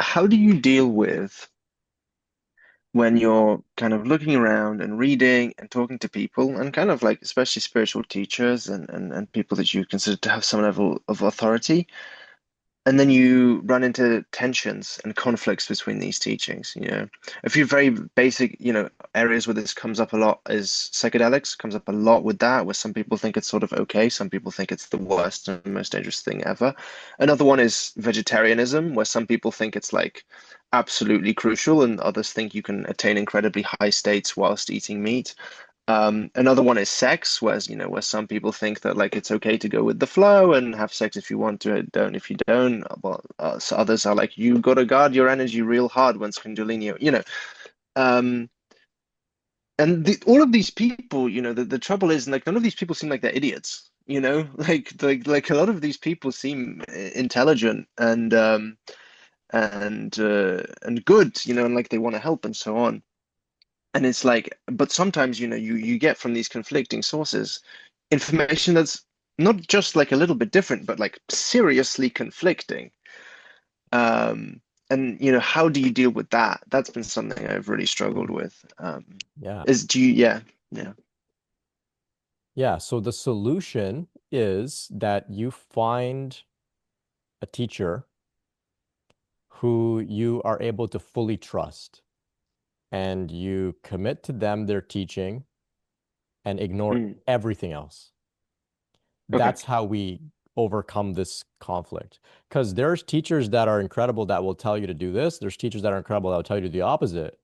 how do you deal with when you're kind of looking around and reading and talking to people and kind of like especially spiritual teachers and people that you consider to have some level of authority, and then you run into tensions and conflicts between these teachings, A few very basic, areas where this comes up a lot is psychedelics comes up a lot with that, where some people think it's sort of okay, some people think it's the worst and most dangerous thing ever. Another one is vegetarianism, where some people think it's like absolutely crucial and others think you can attain incredibly high states whilst eating meat. Another one is sex, where some people think that like it's okay to go with the flow and have sex if you want to, don't if you don't. Well, so others are like you got to guard your energy real hard when it's Kundalini. Um, and all of these people, the trouble is like none of these people seem like they're idiots. Like a lot of these people seem intelligent and good, and like they want to help and so on. And it's like, but sometimes, you get from these conflicting sources information that's not just like a little bit different, but like seriously conflicting. Um, and how do you deal with that? That's been something I've really struggled with. Yeah. Yeah, yeah. Yeah. So the solution is that you find a teacher who you are able to fully trust and you commit to them their teaching and ignore Mm, everything else. okay. That's how we overcome this conflict. Because there's teachers that are incredible that will tell you to do this. There's teachers that are incredible that will tell you to do the opposite.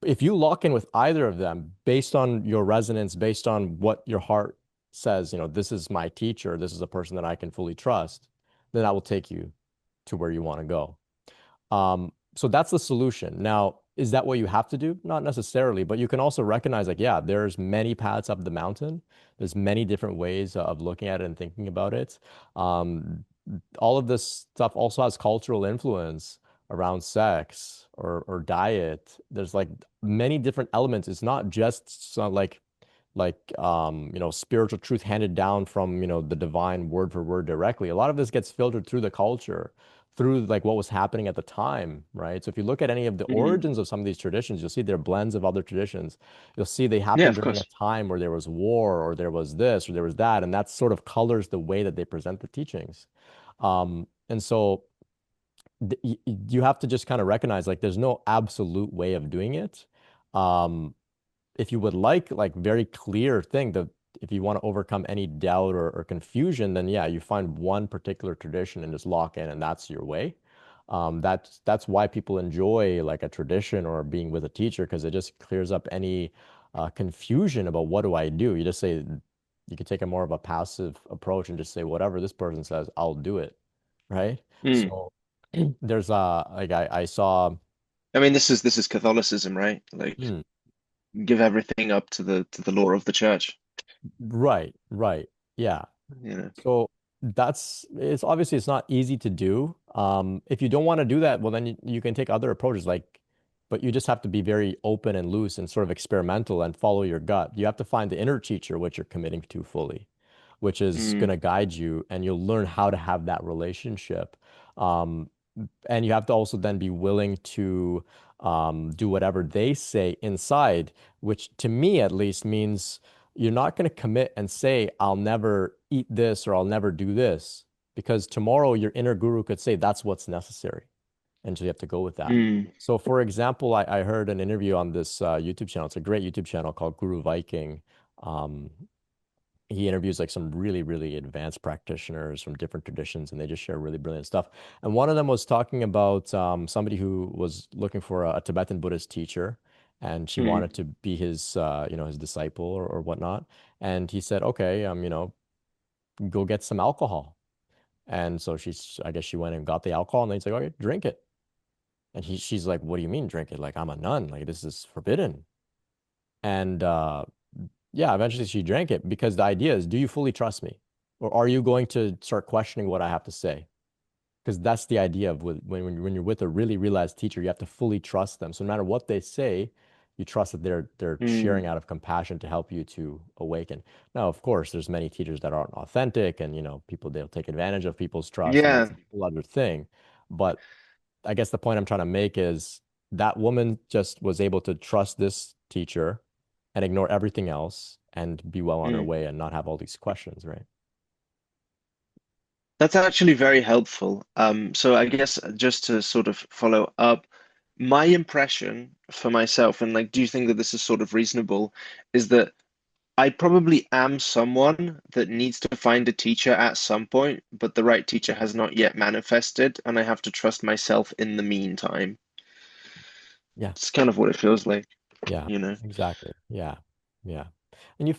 If you lock in with either of them based on your resonance, based on what your heart says, this is my teacher, this is a person that I can fully trust, then that will take you to where you want to go. So that's the solution. Now, is that what you have to do? Not necessarily, but you can also recognize like, yeah, there's many paths up the mountain. There's many different ways of looking at it and thinking about it. Um, all of this stuff also has cultural influence around sex or diet. There's like many different elements. It's not just spiritual truth handed down from, the divine word for word directly. A lot of this gets filtered through the culture, through like what was happening at the time, right? So if you look at any of the Hmm. origins of some of these traditions, you'll see they're blends of other traditions. You'll see they Yeah, happened of during a course. time where there was war or there was this or there was that, and that sort of colors the way that they present the teachings. And so you have to just kind of recognize like there's no absolute way of doing it. Um, if you would like very clear thing that if you want to overcome any doubt or confusion, then yeah, you find one particular tradition and just lock in, and that's your way. That's why people enjoy like a tradition or being with a teacher because it just clears up any confusion about what do I do. You just say you could take a more of a passive approach and just say whatever this person says, I'll do it, right? Mm. So there's like I saw. I mean, this is Catholicism, right? Like Hmm. give everything up to the law of the church. Right, right. Yeah. You know. So it's obviously it's not easy to do. If you don't want to do that, well then you can take other approaches but you just have to be very open and loose and sort of experimental and follow your gut. You have to find the inner teacher which you're committing to fully, which is going Mm. to guide you and you'll learn how to have that relationship. Um, and you have to also then be willing to do whatever they say inside, which to me at least means you're not going to commit and say, I'll never eat this or I'll never do this, because tomorrow your inner guru could say that's what's necessary. And so you have to go with that. Mm. So, for example, I heard an interview on this YouTube channel. It's a great YouTube channel called Guru Viking. Um, he interviews like some really, really advanced practitioners from different traditions, and they just share really brilliant stuff. And one of them was talking about somebody who was looking for a Tibetan Buddhist teacher, and she wanted Mm. to be his, his disciple or whatnot. And he said, "Okay, go get some alcohol." And so I guess she went and got the alcohol, and then he's like, "Okay, drink it." And she's like, "What do you mean drink it? Like I'm a nun. Like this is forbidden." And yeah, eventually she drank it because the idea is, do you fully trust me? Or are you going to start questioning what I have to say? Because that's the idea of when you're with a really realized teacher, you have to fully trust them. So no matter what they say, you trust that they're sharing Mm. out of compassion to help you to awaken. Now, of course, there's many teachers that aren't authentic and people they'll take advantage of people's trust and that's Yeah. a whole other thing. But I guess the point I'm trying to make is that woman just was able to trust this teacher and ignore everything else and be well on her Mm. way and not have all these questions, right? That's actually very helpful. So I guess just to sort of follow up, my impression for myself, and like, do you think that this is sort of reasonable, is that I probably am someone that needs to find a teacher at some point, but the right teacher has not yet manifested, and I have to trust myself in the meantime. Yeah. It's kind of what it feels like, Yeah, you know? exactly. Yeah. Yeah. And you